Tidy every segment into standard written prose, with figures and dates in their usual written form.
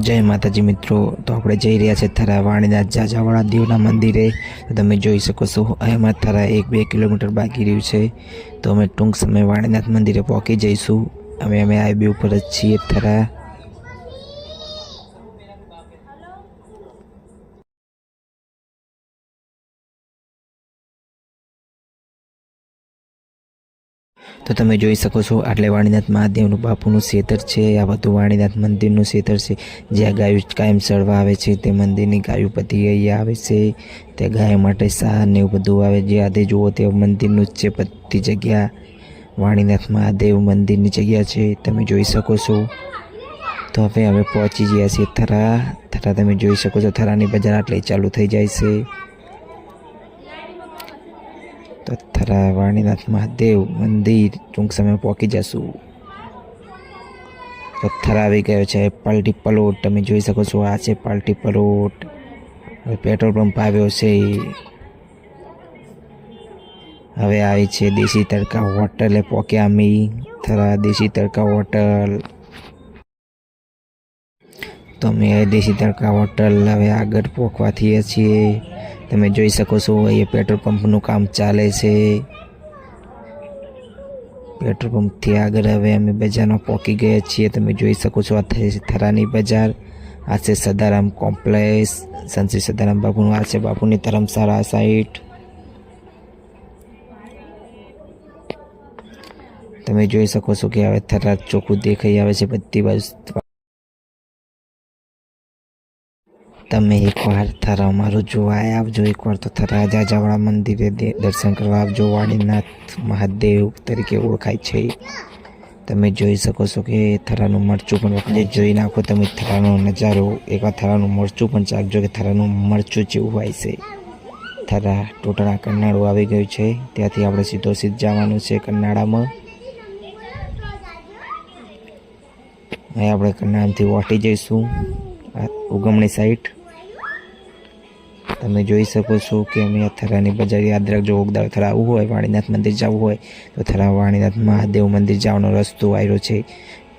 જય માતાજી મિત્રો, તો આપણે જઈ રહ્યા છે થરા વાણીનાથ જાજાવાળા દેવના મંદિરે. તો તમે જોઈ શકો છો અહીંમાં થરા 1-2 કિલોમીટર બાકી રહ્યું છે. તો અમે ટૂંક સમય વાણીનાથ મંદિરે પહોંચી જઈશું. અમે હાઈવે ઉપર જ છીએ થરા. તો તમે જોઈ શકો છો આટલે વાણીનાથ મહાદેવનું બાપુનું ખેતર છે. આ બધું વાણીનાથ મંદિરનું ખેતર છે, જ્યાં ગાયો કાયમ ચરવા આવે છે. તે મંદિરની ગાયો બધી અહીંયા આવે છે. તે ગાય માટે સાર ને એવું બધું આવે. જે આદે જુઓ તે મંદિરનું જ છે. બધી જગ્યા વાણીનાથ મહાદેવ મંદિરની જગ્યા છે, તમે જોઈ શકો છો. તો હવે પહોંચી ગયા છીએ થરા. તમે જોઈ શકો છો થરાની બજાર આટલે ચાલુ થઈ જાય છે. તો થરા વાણીનાથ મહાદેવ મંદિર ટૂંક સમય પહોંચી જશું. તો થરા આવી ગયો છે પાલટી પ્લોટ. તમે જોઈ શકો છો આ છે પાલટી પ્લોટ. હવે પેટ્રોલ પંપ આવ્યો છે. હવે આવી છે દેશી તડકા હોટલે પહોંચ્યા અમે. થરા દેશી તડકા હોટલ. તો અમે દેશી તડકા હોટલ હવે આગળ પહોંચવાથી છીએ. તમે જોઈ શકો છો અહીંયા પેટ્રોલ પંપનું કામ ચાલે છે. પેટ્રોલ પંપથી આગળ હવે અમે બજારમાં પહોંચી ગયા છીએ. તમે જોઈ શકો છો આ થરાની બજાર. આ છે સદારામ કોમ્પ્લેક્સ. સંત સદારામ બાપુનું આ છે બાપુની ધર્મશાળા સાઈટ. તમે જોઈ શકો છો કે હવે થરા ચોખ્ખું દેખાઈ આવે છે બધી બાજુ. તમે એકવાર થરા અમારું જોવા આવજો. એકવાર તો થરા જાજાવાળા મંદિરે દર્શન કરવા આવજો. વાણીનાથ મહાદેવ તરીકે ઓળખાય છે. તમે જોઈ શકો છો કે થરાનું મરચું પણ વખતે જોઈ નાખો તમે થરાનો નજારો. એકવાર થરાનું મરચું પણ ચાખજો કે થરાનું મરચું જેવું હોય છે. થરા ટોટણા કન્નાડું આવી ગયું છે. ત્યાંથી આપણે સીધો જવાનું છે કન્નાડામાં. અહીં આપણે કન્નાડાથી વાટી જઈશું ઉગમણી સાઈડ. તમે જોઈ શકો છો કે અમે આ થરાની બજાર યાદ રાખજો. ઓગદાર થરા આવવું હોય, વાણીનાથ મંદિર જવું હોય તો થરા વાણીનાથ મહાદેવ મંદિર જવાનો રસ્તો આવ્યો છે.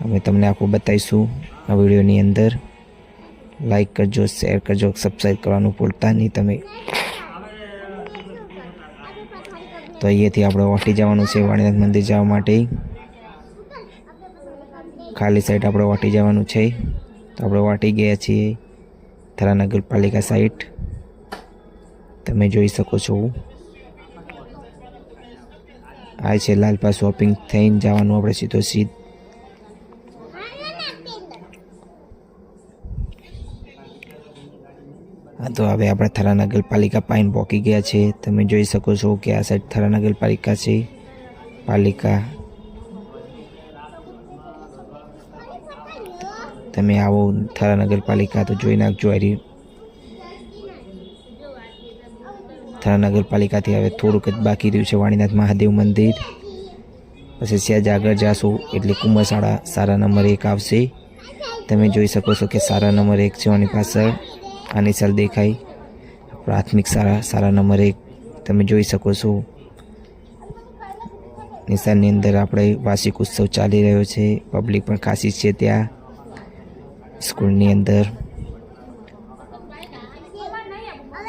અમે તમને આખું બતાવીશું આ વિડીયોની અંદર. લાઈક કરજો, શેર કરજો, સબસ્ક્રાઈબ કરવાનું ભૂલતા નહીં તમે. તો અહીંયાથી આપણે વાટી જવાનું છે વાણીનાથ મંદિર જવા માટે. ખાલી સાઈડ આપણે વાટી જવાનું છે. તો આપણે વાટી ગયા છીએ થરા નગરપાલિકા સાઈડ. તમે જોઈ શકો છો આ છે લાલપા શોપિંગ થઈને જવાનું આપણે સીધો. હા, તો હવે આપણે થરા નગરપાલિકા પાઇન પહોંચી ગયા છે. તમે જોઈ શકો છો કે આ સાઈડ થરા નગરપાલિકા છે. તમે આવો થરા નગરપાલિકા તો જોઈ નાખજો. થરા નગરપાલિકાથી હવે થોડુંક જ બાકી રહ્યું છે વાણીનાથ મહાદેવ મંદિર. પછી સહેજ આગળ જાશું એટલે કુંભશાળા સારા નંબર 1 આવશે. તમે જોઈ શકો છો કે સારા નંબર 1 છે આની પાછળ. આની સાલ દેખાય પ્રાથમિક શાળા સારા નંબર 1. તમે જોઈ શકો છો નિશાનની અંદર આપણે વાર્ષિક ઉત્સવ ચાલી રહ્યો છે. પબ્લિક પણ ખાસી છે ત્યાં સ્કૂલની અંદર.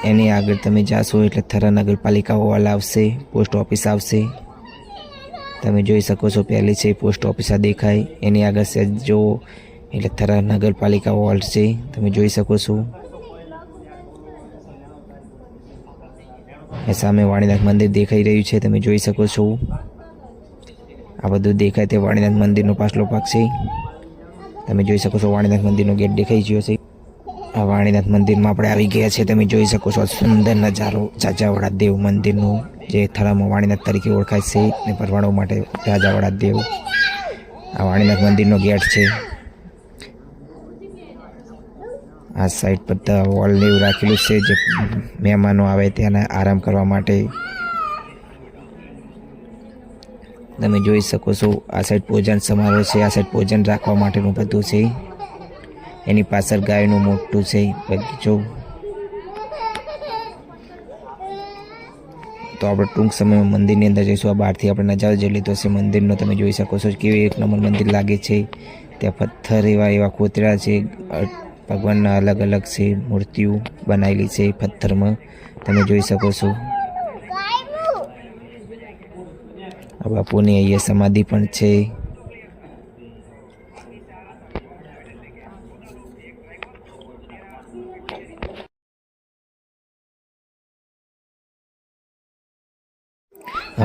એની આગળ તમે જાશો એટલે થરા નગરપાલિકા હોલ આવશે, પોસ્ટ ઓફિસ આવશે. તમે જોઈ શકો છો પહેલી છે પોસ્ટ ઓફિસ દેખાય. એની આગળ સહેજ જો એટલે થરા નગરપાલિકા હોલ છે. તમે જોઈ શકો છો એ સામે વાણીનાથ મંદિર દેખાઈ રહ્યું છે. તમે જોઈ શકો છો આ બધું દેખાય તે વાણીનાથ મંદિરનો પાછલો ભાગ છે. તમે જોઈ શકો છો વાણીનાથ મંદિરનો ગેટ દેખાઈ ગયો છે. આ વાણીનાથ મંદિરમાં આપણે આવી ગયા છે. તમે જોઈ શકો છો સુંદર નજારો જાજાવાળા દેવ મંદિરનું, જે થરામાં વાણીનાથ તરીકે ઓળખાય છે ને ભરવાડો માટે જાજાવાળા દેવ. આ વાણીનાથ મંદિરનો ગેટ છે. આ સાઈડ બધા હોલ ને એવું રાખેલું છે જે મહેમાનો આવે ત્યાં આરામ કરવા માટે. તમે જોઈ શકો છો આ સાઈડ ભોજન સમારોહ છે. આ સાઈડ ભોજન રાખવા માટેનું બધું છે. એની પાછળ ગાયનું મોટું છે બગીચો. તો આપણે ટૂંક સમયમાં મંદિરની અંદર જઈશું. આ બહારથી આપણે નજારો જોઈ લીધો છે મંદિરનો. તમે જોઈ શકો છો કેવી એક નંબર મંદિર લાગે છે. ત્યાં પથ્થર એવા કોતરા છે, ભગવાનના અલગ અલગ છે, મૂર્તિઓ બનાવેલી છે પથ્થરમાં, તમે જોઈ શકો છો. આ બાપુની અહીંયા સમાધિ પણ છે.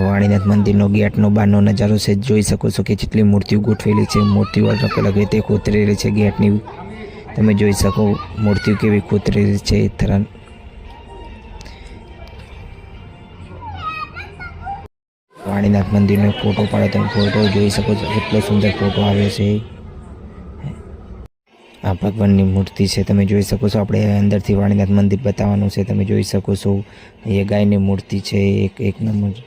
વાણીનાથ મંદિરનો ગેટનો બહારનો નજારો છે. જોઈ શકો છો કે જેટલી મૂર્તિઓ ગોઠવેલી છે, મૂર્તિઓ અલગ અલગ રીતે કોતરેલી છે ગેટની. તમે જોઈ શકો મૂર્તિઓ કેવી કોતરેલી છે. વાણીનાથ મંદિરનો ફોટો પાડો, તમે ફોટો જોઈ શકો છો, એટલો સુંદર ફોટો આવ્યો છે. આ ભગવાનની મૂર્તિ છે, તમે જોઈ શકો છો. આપણે અંદરથી વાણીનાથ મંદિર બતાવવાનું છે, તમે જોઈ શકો છો. એ ગાયની મૂર્તિ છે, એક નંબર.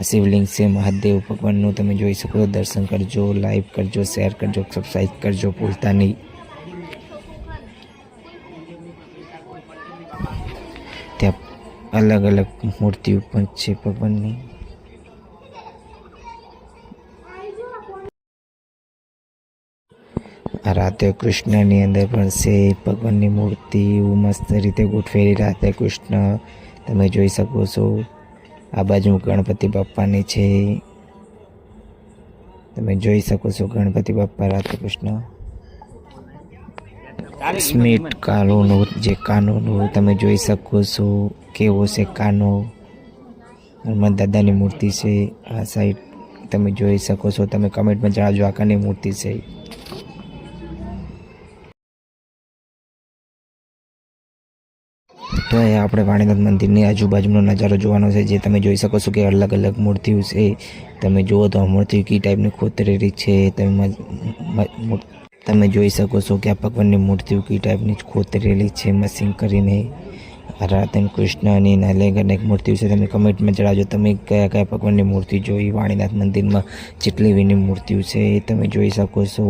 શિવલિંગ છે મહાદેવ ભગવાનનું, તમે જોઈ શકો છો. દર્શન કરજો, લાઈક કરજો, શેર કરજો, સબસ્ક્રાઈબ કરજો ભૂલતા નહીં. ત્યાં અલગ અલગ મૂર્તિઓ પણ છે ભગવાનની. આ રાધે કૃષ્ણની અંદર પણ છે ભગવાનની મૂર્તિ, મસ્ત રીતે ગોઠવેલી રાધે કૃષ્ણ, તમે જોઈ શકો છો. આ બાજુ ગણપતિ બાપ્પાની છે, તમે જોઈ શકો છો. ગણપતિ બાપ્પા, રાધે કૃષ્ણ. સ્મિત કાનોનું જે કાનોનું તમે જોઈ શકો છો કેવો છે કાનો. હનુમાન દાદાની મૂર્તિ છે આ સાઈડ, તમે જોઈ શકો છો. તમે કમેન્ટમાં જણાવજો આ કાની મૂર્તિ છે. તો એ આપણે વાણીનાથ મંદિરની આજુબાજુનો નજારો જોવાનો છે, જે તમે જોઈ શકો છો કે અલગ અલગ મૂર્તિઓ છે. તમે જુઓ તો આ મૂર્તિ કઈ ટાઈપની ખોતરેલી છે. તમે જોઈ શકો છો કે આ ભગવાનની મૂર્તિઓ કઈ ટાઈપની ખોતરેલી છે મશીન કરીને. રાધે કૃષ્ણની અલગ અનેક મૂર્તિઓ છે. તમે કમેન્ટમાં જણાવજો તમે કયા કયા ભગવાનની મૂર્તિ જોઈ. વાણીનાથ મંદિરમાં જેટલી વિની મૂર્તિઓ છે એ તમે જોઈ શકો છો.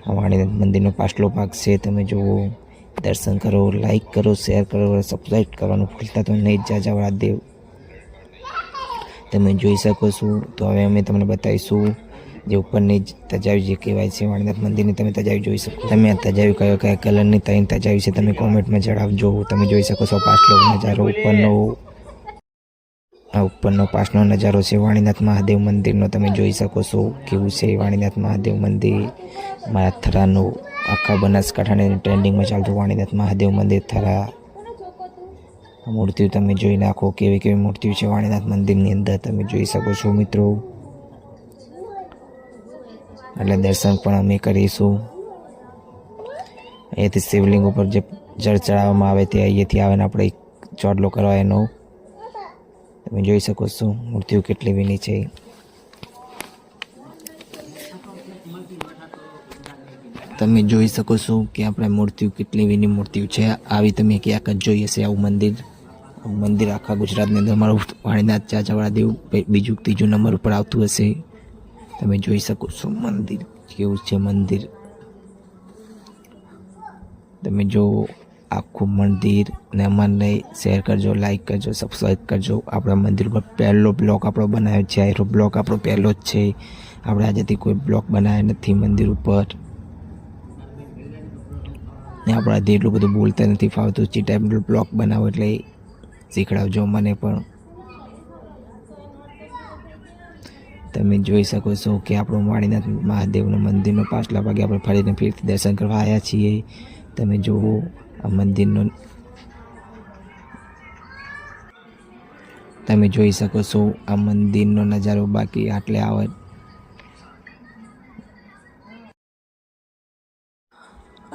આ વાણીનાથ મંદિરનો પાછલો ભાગ છે, તમે જુઓ. દર્શન કરો, લાઈક કરો, શેર કરો, સબસ્ક્રાઈબ કરવાનું ભૂલતા તો નહીં. જાજા દેવ તમે જોઈ શકો છો. તો હવે અમે તમને બતાવીશું જે ઉપરની તજાવી જે કહેવાય છે વાણીનાથ મંદિરની. તમે તજાવી જોઈ શકો. તમે આ તજાવી કયા કલરની ત્રણ તજાવી છે તમે કોમેન્ટમાં જણાવજો. તમે જોઈ શકો છો પાછલો નજારો ઉપરનો. આ ઉપરનો પાછનો નજારો છે વાણીનાથ મહાદેવ મંદિરનો. તમે જોઈ શકો છો કેવું છે વાણીનાથ મહાદેવ મંદિર. મારા થરાનું આખા બનાસકાંઠાને ટ્રેન્ડિંગમાં ચાલતું વાણીનાથ મહાદેવ મંદિર થરા. મૂર્તિઓ તમે જોઈ નાખો કેવી કેવી મૂર્તિઓ છે વાણીનાથ મંદિરની અંદર, તમે જોઈ શકો છો મિત્રો. એટલે દર્શન પણ અમે કરીશું. અહીંયાથી શિવલિંગ ઉપર જે જળ ચડાવવામાં આવે તે અહીંયાથી આવે ને આપણે ચોડલો કરવા એનો. તમે જોઈ શકો છો મૂર્તિઓ કેટલી વિની છે. તમે જોઈ શકો છો કે આપણે મૂર્તિઓ કેટલી વિની મૂર્તિઓ છે. આવી તમે ક્યાંક જ જોઈ હશે આવું મંદિર આખા ગુજરાતની અંદર. અમારું વાણીનાથ ચાચાવાળા દેવ બીજું ત્રીજું નંબર ઉપર આવતું હશે. તમે જોઈ શકો છો મંદિર કેવું છે મંદિર. તમે જો આખું મંદિર ને અમને શેર કરજો, લાઈક કરજો, સબસ્ક્રાઈબ કરજો. આપણા મંદિર ઉપર પહેલો બ્લોક આપણો બનાવ્યો છે. આ બ્લોક આપણો પહેલો જ છે. આપણે આજેથી કોઈ બ્લોક બનાવ્યા નથી મંદિર ઉપર. ને આપણાથી એટલું બધું બોલતા નથી ફાવતું. જે ટાઈપનો બ્લોક બનાવો એટલે શીખડાવજો મને પણ. તમે જોઈ શકો છો કે આપણું વાણીનાથ મહાદેવના મંદિરનો પાછલા ભાગે આપણે ફરીથી દર્શન કરવા આવ્યા છીએ. તમે જુઓ આ મંદિરનો, તમે જોઈ શકો છો આ મંદિરનો નજારો. બાકી આટલે આવે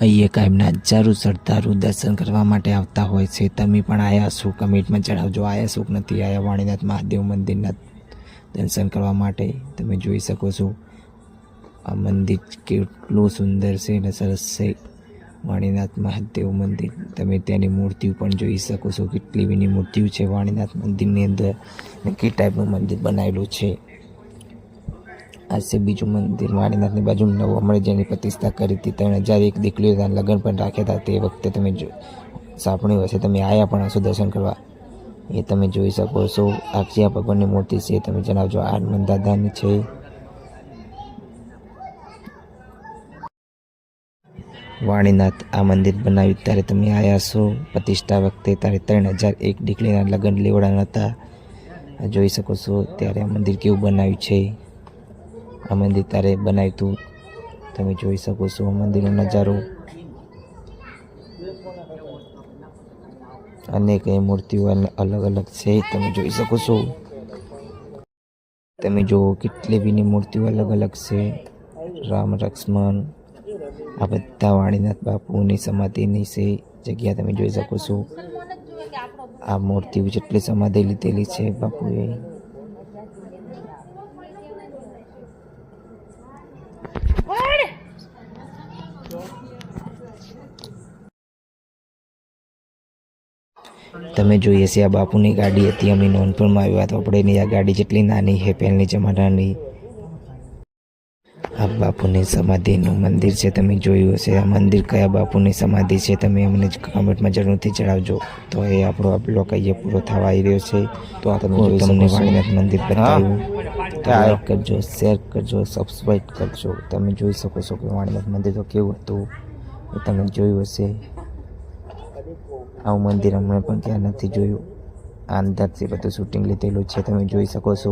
અહીંયા કાયમના હજારો શ્રદ્ધાળુ દર્શન કરવા માટે આવતા હોય છે. તમે પણ આવ્યા છો? કમેન્ટમાં જણાવજો આવ્યા છો કે નથી આવ્યા વાણીનાથ મહાદેવ મંદિરના દર્શન કરવા માટે. તમે જોઈ શકો છો આ મંદિર કેટલું સુંદર છે અને સરસ છે વાણીનાથ મહાદેવ મંદિર. તમે ત્યાંની મૂર્તિઓ પણ જોઈ શકો છો કેટલી વિની મૂર્તિઓ છે વાણીનાથ મંદિરની અંદર ને કઈ ટાઈપનું મંદિર બનાવેલું છે. આ છે બીજું મંદિર વાણીનાથની બાજુ નવું હમણાં જેની પ્રતિષ્ઠા કરી હતી. 3001 દીકરીઓ લગ્ન પણ રાખ્યા હતા તે વખતે તમે સાંભળ્યું હશે. તમે આવ્યા પણ હશો દર્શન કરવા, એ તમે જોઈ શકો છો. આખી ભગવાનની મૂર્તિ છે, તમે જણાવજો. આ હનુમાન દાદાની છે. વાણીનાથ આ મંદિર બનાવ્યું ત્યારે તમે આવ્યા છો પ્રતિષ્ઠા વખતે ત્યારે 3001 દીકરીના લગ્ન લેવડાના હતા. આ જોઈ શકો છો ત્યારે આ મંદિર કેવું બનાવ્યું છે. આ મંદિર ત્યારે બનાવ્યું હતું. તમે જોઈ શકો છો મંદિરનો નજારો. અનેક મૂર્તિઓ અલગ અલગ છે તમે જોઈ શકો છો. તમે જુઓ કેટલી બીની મૂર્તિઓ અલગ અલગ છે. રામ લક્ષ્મણ આ બધા વાણીનાથ બાપુની સમાધિની છે જગ્યા તમે જોઈ શકો છો. આ મૂર્તિઓ જેટલી સમાધિ લીધેલી છે બાપુએ. તમે જોઈએ છે આ બાપુની ગાડી હતી. અમે નોંધપણમાં આવ્યા તો આપણે આ ગાડી જેટલી નાની છે પહેલની જમાનાની. આ બાપુની સમાધિનું મંદિર છે તમે જોયું હશે. આ મંદિર કયા બાપુની સમાધિ છે તમે અમને કમેન્ટમાં જરૂરથી જણાવજો. તો એ આપણો આ બ્લોગ અહીંયા પૂરો થવા આવી રહ્યો છે. તો આ તમે તમને વાણીનાથ મંદિર બતાવ્યું. લાઈક કરજો, શેર કરજો, સબસ્ક્રાઈબ કરજો. તમે જોઈ શકો છો કે વાણીનાથ મંદિર તો કેવું હતું એ તમે જોયું હશે. આવું મંદિર અમને પણ ક્યાં નથી જોયું. આ અંદરથી બધું શૂટિંગ લીધેલું છે તમે જોઈ શકો છો.